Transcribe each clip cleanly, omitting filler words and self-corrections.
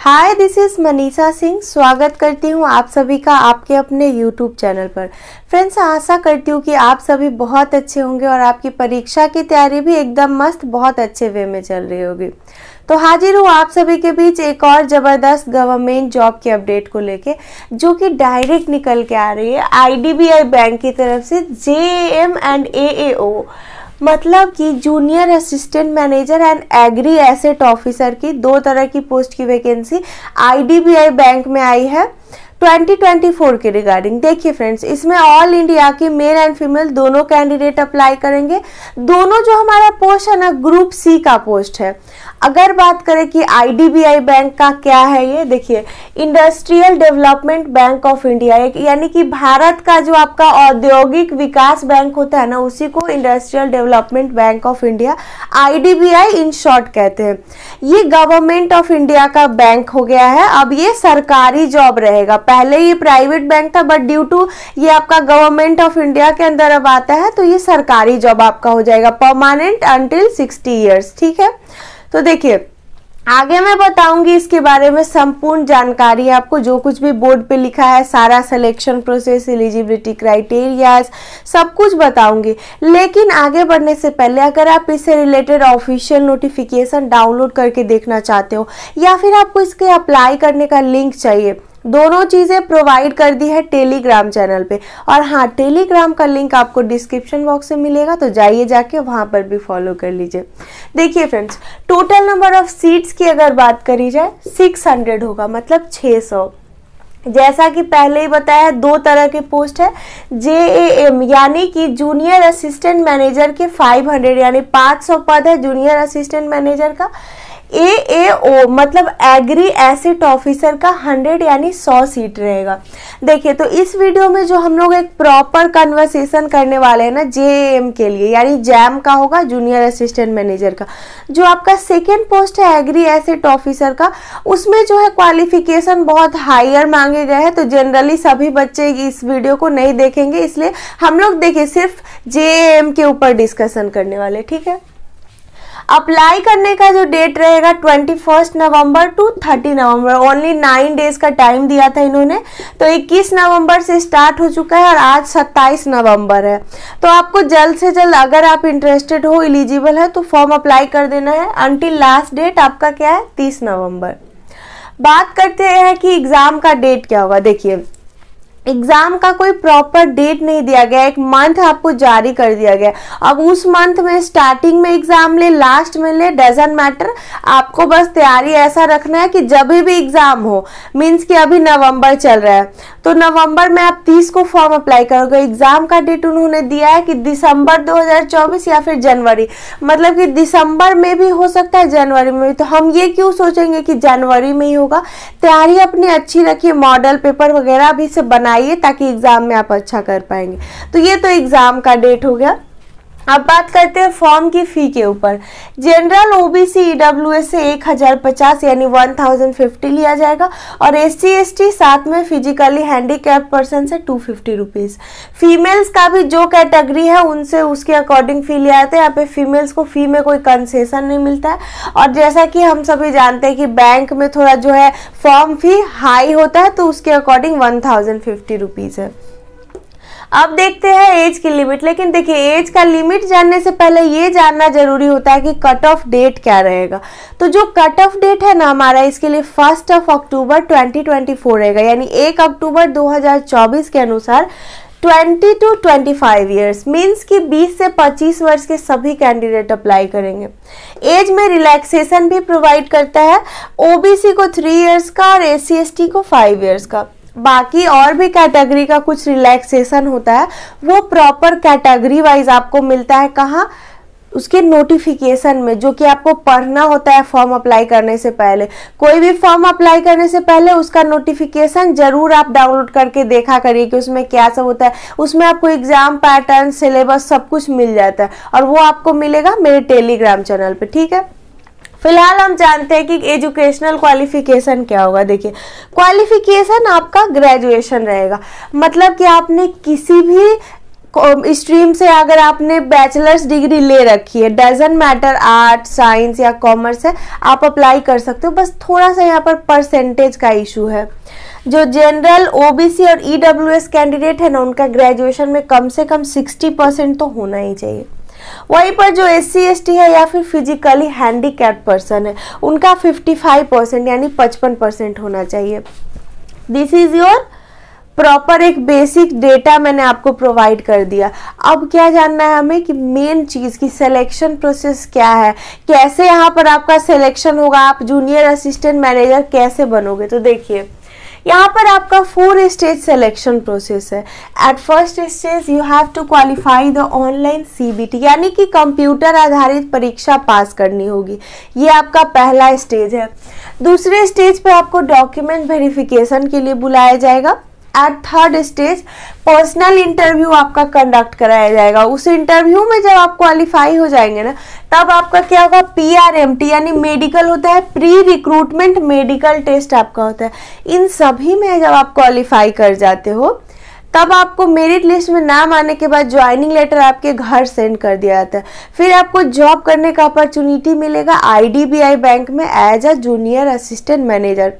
Hi, this is Manisha Singh. स्वागत करती हूँ आप सभी का आपके अपने यूट्यूब चैनल पर। फ्रेंड्स, आशा करती हूँ कि आप सभी बहुत अच्छे होंगे और आपकी परीक्षा की तैयारी भी एकदम मस्त बहुत अच्छे वे में चल रही होगी। तो हाजिर हूँ आप सभी के बीच एक और ज़बरदस्त गवर्नमेंट जॉब के अपडेट को लेके, जो कि डायरेक्ट निकल के आ रही है IDBI बैंक की तरफ से JAM एंड AAO, मतलब कि junior assistant manager and agri asset officer की दो तरह की पोस्ट की वैकेंसी IDBI बैंक में आई है 2024 के रिगार्डिंग। देखिए फ्रेंड्स, इसमें ऑल इंडिया की मेल एंड फीमेल दोनों कैंडिडेट अप्लाई करेंगे। दोनों जो हमारा पोस्ट है ना, ग्रुप C का पोस्ट है। अगर बात करें कि IDBI बैंक का क्या है, ये देखिए, industrial development bank of India, यानी कि भारत का जो आपका औद्योगिक विकास बैंक होता है ना, उसी को industrial development bank of India IDBI in short कहते हैं। ये गवर्नमेंट ऑफ इंडिया का बैंक हो गया है। अब ये सरकारी जॉब रहेगा। पहले ये प्राइवेट बैंक था, बट ड्यू टू ये आपका गवर्नमेंट ऑफ इंडिया के अंदर अब आता है, तो ये सरकारी जॉब आपका हो जाएगा, परमानेंट अंटिल 60 ईयर्स। ठीक है, तो देखिए आगे मैं बताऊंगी इसके बारे में संपूर्ण जानकारी। आपको जो कुछ भी बोर्ड पे लिखा है, सारा सिलेक्शन प्रोसेस, एलिजिबिलिटी क्राइटेरियाज, सब कुछ बताऊंगी। लेकिन आगे बढ़ने से पहले अगर आप इससे रिलेटेड ऑफिशियल नोटिफिकेशन डाउनलोड करके देखना चाहते हो, या फिर आपको इसके अप्लाई करने का लिंक चाहिए, दोनों चीजें प्रोवाइड कर दी है टेलीग्राम चैनल पे। और हाँ, टेलीग्राम का लिंक आपको डिस्क्रिप्शन बॉक्स में मिलेगा, तो जाइए जाके वहां पर भी फॉलो कर लीजिए। देखिए friends, total number of seats की अगर बात करी जाए 600 होगा, मतलब 600। जैसा कि पहले ही बताया, दो तरह के पोस्ट है। JAM यानी कि जूनियर असिस्टेंट मैनेजर के 500 यानी 500 पद है जूनियर असिस्टेंट मैनेजर का। AAO मतलब एग्री एसेट ऑफिसर का 100 यानी 100 सीट रहेगा। देखिए, तो इस वीडियो में जो हम लोग एक प्रॉपर कन्वर्सेशन करने वाले हैं ना JAM के लिए, यानी जैम का होगा, जूनियर असिस्टेंट मैनेजर का। जो आपका सेकेंड पोस्ट है एग्री एसेट ऑफिसर का, उसमें जो है क्वालिफिकेशन बहुत हायर मांगे गए हैं, तो जनरली सभी बच्चे इस वीडियो को नहीं देखेंगे, इसलिए हम लोग देखिए सिर्फ JAM के ऊपर डिस्कशन करने वाले। ठीक है, अप्लाई करने का जो डेट रहेगा 21 नवंबर टू 30 नवंबर, ओनली 9 डेज का टाइम दिया था इन्होंने। तो 21 नवंबर से स्टार्ट हो चुका है और आज 27 नवंबर है। तो आपको जल्द से जल्द, अगर आप इंटरेस्टेड हो, एलिजिबल है, तो फॉर्म अप्लाई कर देना है। अंटिल लास्ट डेट आपका क्या है, 30 नवंबर। बात करते हैं कि एग्जाम का डेट क्या होगा। देखिए, एग्जाम का कोई प्रॉपर डेट नहीं दिया गया, एक मंथ आपको जारी कर दिया गया। अब उस मंथ में स्टार्टिंग में एग्जाम ले, लास्ट में ले, डजंट मैटर। आपको बस तैयारी ऐसा रखना है कि जब भी एग्जाम हो, मींस कि अभी नवंबर चल रहा है, तो नवंबर में आप 30 को फॉर्म अप्लाई करोगे। एग्जाम का डेट उन्होंने दिया है कि दिसंबर 2024 या फिर जनवरी, मतलब कि दिसंबर में भी हो सकता है, जनवरी में भी। तो हम ये क्यों सोचेंगे कि जनवरी में ही होगा। तैयारी अपनी अच्छी रखिए, मॉडल पेपर वगैरह भी से बनाइए, ताकि एग्जाम में आप अच्छा कर पाएंगे। तो ये तो एग्जाम का डेट हो गया। अब बात करते हैं फॉर्म की फी के ऊपर। जनरल OBC EWS से 1050 यानी 1050 लिया जाएगा, और SC ST साथ में फिजिकली हैंडीकैप पर्सन से 250 रुपीज। फीमेल्स का भी जो कैटेगरी है उनसे उसके अकॉर्डिंग फी लिया जाता है। यहाँ पे फीमेल्स को फी में कोई कंसेशन नहीं मिलता है। और जैसा कि हम सभी जानते हैं कि बैंक में थोड़ा जो है फॉर्म फी हाई होता है, तो उसके अकॉर्डिंग 1050 रुपीज है। अब देखते हैं एज की लिमिट। लेकिन देखिए, एज का लिमिट जानने से पहले ये जानना जरूरी होता है कि कट ऑफ डेट क्या रहेगा। तो जो कट ऑफ डेट है ना हमारा, इसके लिए 1 अक्टूबर 2024 रहेगा, यानी 1 अक्टूबर 2024 के अनुसार 20 to 25 ईयर्स, मीन्स कि 20 से 25 वर्ष के सभी कैंडिडेट अप्लाई करेंगे। एज में रिलैक्सेशन भी प्रोवाइड करता है, OBC को 3 ईयर्स का और SC ST को 5 ईयर्स का। बाकी और भी कैटेगरी का कुछ रिलैक्सेशन होता है, वो प्रॉपर कैटेगरी वाइज आपको मिलता है। कहाँ, उसके नोटिफिकेशन में, जो कि आपको पढ़ना होता है फॉर्म अप्लाई करने से पहले। कोई भी फॉर्म अप्लाई करने से पहले उसका नोटिफिकेशन जरूर आप डाउनलोड करके देखा करिए कि उसमें क्या सब होता है। उसमें आपको एग्जाम पैटर्न, सिलेबस सब कुछ मिल जाता है, और वो आपको मिलेगा मेरे टेलीग्राम चैनल पे। ठीक है, फिलहाल हम जानते हैं कि एजुकेशनल क्वालिफिकेशन क्या होगा। देखिए, क्वालिफिकेशन आपका ग्रेजुएशन रहेगा, मतलब कि आपने किसी भी स्ट्रीम से अगर आपने बैचलर्स डिग्री ले रखी है, डजंट मैटर आर्ट साइंस या कॉमर्स है, आप अप्लाई कर सकते हो। बस थोड़ा सा यहाँ पर परसेंटेज का इशू है। जो जनरल ओबीसी और ईडब्ल्यूएस कैंडिडेट है ना, उनका ग्रेजुएशन में कम से कम 60% तो होना ही चाहिए। वहीं पर जो SC ST है या फिर फिजिकली हैंडीकैप्ड पर्सन है, उनका 55% यानी 55% होना चाहिए। दिस इज योर प्रॉपर एक बेसिक डेटा मैंने आपको प्रोवाइड कर दिया। अब क्या जानना है हमें कि मेन चीज की सिलेक्शन प्रोसेस क्या है, कैसे यहाँ पर आपका सिलेक्शन होगा, आप जूनियर असिस्टेंट मैनेजर कैसे बनोगे। तो देखिए यहाँ पर आपका 4 स्टेज सिलेक्शन प्रोसेस है। At first stage you have to qualify the online CBT, यानी कि कंप्यूटर आधारित परीक्षा पास करनी होगी। ये आपका पहला स्टेज है। दूसरे स्टेज पे आपको डॉक्यूमेंट वेरिफिकेशन के लिए बुलाया जाएगा। At third stage personal interview आपका कंडक्ट कराया जाएगा। उस इंटरव्यू में जब आप क्वालिफाई हो जाएंगे ना, तब आपका क्या होगा, PRMT यानी मेडिकल होता है, प्री रिक्रूटमेंट मेडिकल टेस्ट आपका होता है। इन सभी में जब आप क्वालिफाई कर जाते हो, तब आपको मेरिट लिस्ट में नाम आने के बाद ज्वाइनिंग लेटर आपके घर सेंड कर दिया जाता है। फिर आपको जॉब करने का अपॉर्चुनिटी मिलेगा IDBI बैंक में as a junior assistant manager.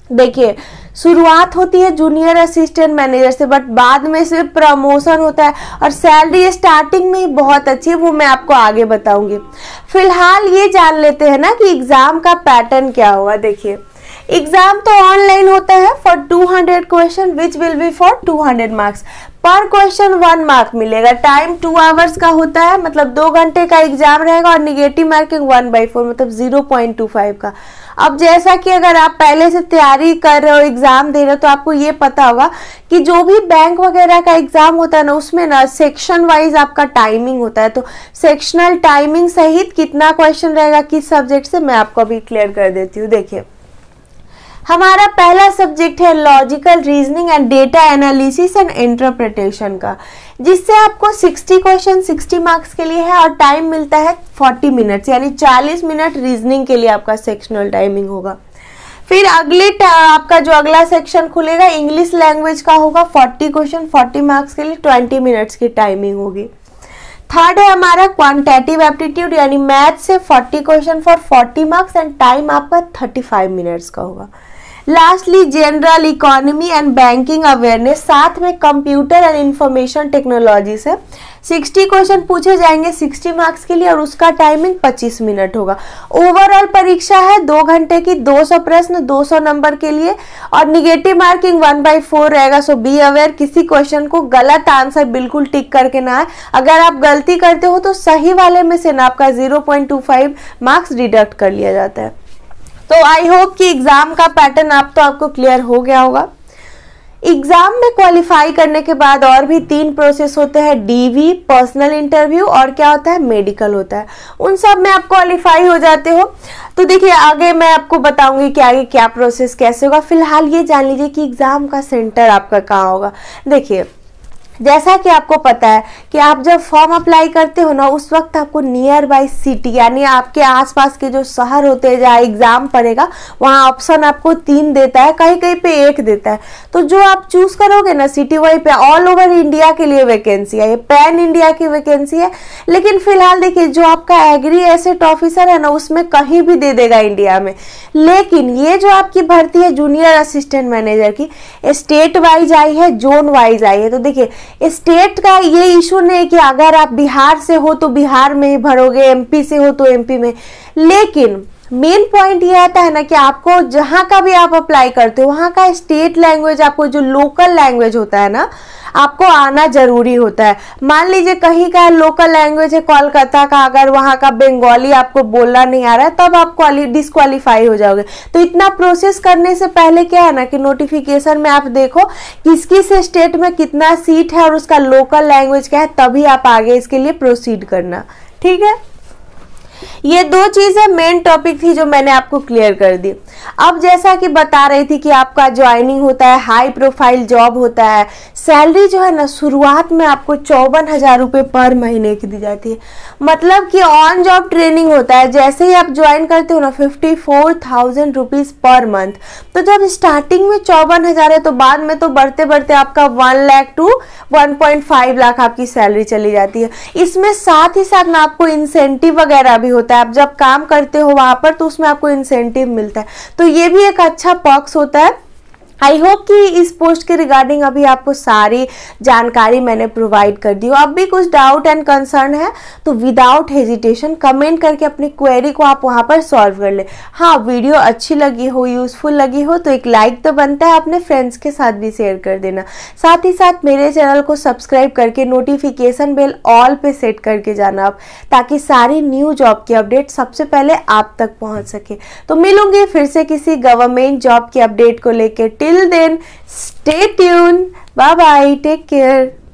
देखिए शुरुआत होती है जूनियर असिस्टेंट मैनेजर से, बट बाद में से प्रमोशन होता है और सैलरी स्टार्टिंग में ही बहुत अच्छी है, वो मैं आपको आगे बताऊंगी। फिलहाल ये जान लेते हैं ना कि एग्जाम का पैटर्न क्या होगा। देखिए एग्जाम तो ऑनलाइन होता है for 200 question which will be for 200 marks. पर क्वेश्चन 1 मार्क मिलेगा। टाइम 2 आवर्स का होता है, मतलब 2 घंटे का एग्जाम रहेगा और निगेटिव मार्किंग 1/4 मतलब 0.25 का। अब जैसा कि अगर आप पहले से तैयारी कर रहे हो, एग्जाम दे रहे हो, तो आपको ये पता होगा कि जो भी बैंक वगैरह का एग्जाम होता है ना, उसमें ना सेक्शन वाइज आपका टाइमिंग होता है। तो सेक्शनल टाइमिंग सहित कितना क्वेश्चन रहेगा किस सब्जेक्ट से, मैं आपको अभी क्लियर कर देती हूँ। देखिए हमारा पहला सब्जेक्ट है logical reasoning and data analysis and interpretation का, जिससे आपको 60 क्वेश्चन 60 मार्क्स के लिए है और टाइम मिलता है 40 मिनट्स, यानी 40 मिनट रीजनिंग के लिए आपका सेक्शनल टाइमिंग होगा। फिर आपका जो अगला सेक्शन खुलेगा इंग्लिश लैंग्वेज का होगा। 40 क्वेश्चन 40 मार्क्स के लिए 20 मिनट्स की टाइमिंग होगी। थर्ड है हमारा क्वांटिटेटिव एप्टीट्यूड, यानी मैथ से 40 question for 40 marks and time आपका 35 मिनट्स का होगा। Lastly general economy and banking awareness, साथ में कंप्यूटर एंड इंफॉर्मेशन टेक्नोलॉजी से 60 क्वेश्चन पूछे जाएंगे 60 मार्क्स के लिए और उसका टाइमिंग 25 मिनट होगा। ओवरऑल परीक्षा है 2 घंटे की, 200 प्रश्न 200 नंबर के लिए और निगेटिव मार्किंग 1/4 रहेगा। सो बी अवेयर, किसी क्वेश्चन को गलत आंसर बिल्कुल टिक करके ना आए। अगर आप गलती करते हो तो सही वाले में से ना आपका 0.25 मार्क्स डिडक्ट कर लिया जाता है। तो आई होप कि एग्जाम का पैटर्न आपको क्लियर हो गया होगा। एग्जाम में क्वालिफाई करने के बाद और भी 3 प्रोसेस होते हैं, DV, पर्सनल इंटरव्यू और क्या होता है, मेडिकल होता है। उन सब में आप क्वालिफाई हो जाते हो तो देखिए आगे मैं आपको बताऊंगी कि आगे क्या प्रोसेस कैसे होगा। फिलहाल ये जान लीजिए कि एग्जाम का सेंटर आपका कहाँ होगा। देखिए जैसा कि आपको पता है कि आप जब फॉर्म अप्लाई करते हो ना, उस वक्त आपको नियर बाई सिटी यानी आपके आसपास के जो शहर होते हैं जहाँ एग्जाम पड़ेगा, वहाँ ऑप्शन आपको 3 देता है, कहीं कहीं पे 1 देता है। तो जो आप चूज करोगे ना सिटी, वहीं पे ऑल ओवर इंडिया के लिए वैकेंसी है, ये पैन इंडिया की वैकेंसी है। लेकिन फिलहाल देखिए जो आपका एग्री एसेट ऑफिसर है ना, उसमें कहीं भी दे देगा इंडिया में। लेकिन ये जो आपकी भर्ती है जूनियर असिस्टेंट मैनेजर की, स्टेट वाइज आई है, जोन वाइज आई है। तो देखिए स्टेट का ये इशू नहीं कि अगर आप बिहार से हो तो बिहार में ही भरोगे, MP से हो तो MP में। लेकिन मेन पॉइंट ये आता है ना कि आपको जहां का भी आप अप्लाई करते हो वहां का स्टेट लैंग्वेज, आपको जो लोकल लैंग्वेज होता है ना, आपको आना जरूरी होता है। मान लीजिए कहीं का लोकल लैंग्वेज है कोलकाता का, अगर वहां का बंगाली आपको बोलना नहीं आ रहा है, तब आप डिस्क्वालीफाई हो जाओगे। तो इतना प्रोसेस करने से पहले क्या है ना कि नोटिफिकेशन में आप देखो किस किस स्टेट में कितना सीट है और उसका लोकल लैंग्वेज क्या है, तभी आप आगे इसके लिए प्रोसीड करना। ठीक है, ये दो चीजें मेन टॉपिक थी जो मैंने आपको क्लियर कर दी। अब जैसा कि बता रही थी कि आपका ज्वाइनिंग होता है, हाई प्रोफाइल जॉब होता है, सैलरी जो है ना शुरुआत में आपको 54,000 रुपये पर महीने की दी जाती है। मतलब कि ऑन जॉब ट्रेनिंग होता है, जैसे ही आप ज्वाइन करते हो ना 54,000 रुपीज पर मंथ। तो जब स्टार्टिंग में 54,000 है तो बाद में तो बढ़ते बढ़ते आपका 1 लाख टू 1.5 लाख आपकी सैलरी चली जाती है। इसमें साथ ही साथ ना आपको इंसेंटिव वगैरह भी होता है। आप जब काम करते हो वहां पर तो उसमें आपको इंसेंटिव मिलता है, तो ये भी एक अच्छा पर्क्स होता है। आई होप कि इस पोस्ट के रिगार्डिंग अभी आपको सारी जानकारी मैंने प्रोवाइड कर दी हो। अब भी कुछ डाउट एंड कंसर्न है तो विदाउट हेजिटेशन कमेंट करके अपनी क्वेरी को आप वहां पर सॉल्व कर ले। हाँ, वीडियो अच्छी लगी हो, यूजफुल लगी हो तो एक लाइक तो बनता है, अपने फ्रेंड्स के साथ भी शेयर कर देना। साथ ही साथ मेरे चैनल को सब्सक्राइब करके नोटिफिकेशन बेल ऑल पे सेट करके जाना आप, ताकि सारी न्यू जॉब की अपडेट सबसे पहले आप तक पहुंच सके। तो मिलूंगी फिर से किसी गवर्नमेंट जॉब की अपडेट को लेकर। Till then, stay tuned. Bye bye. Take care.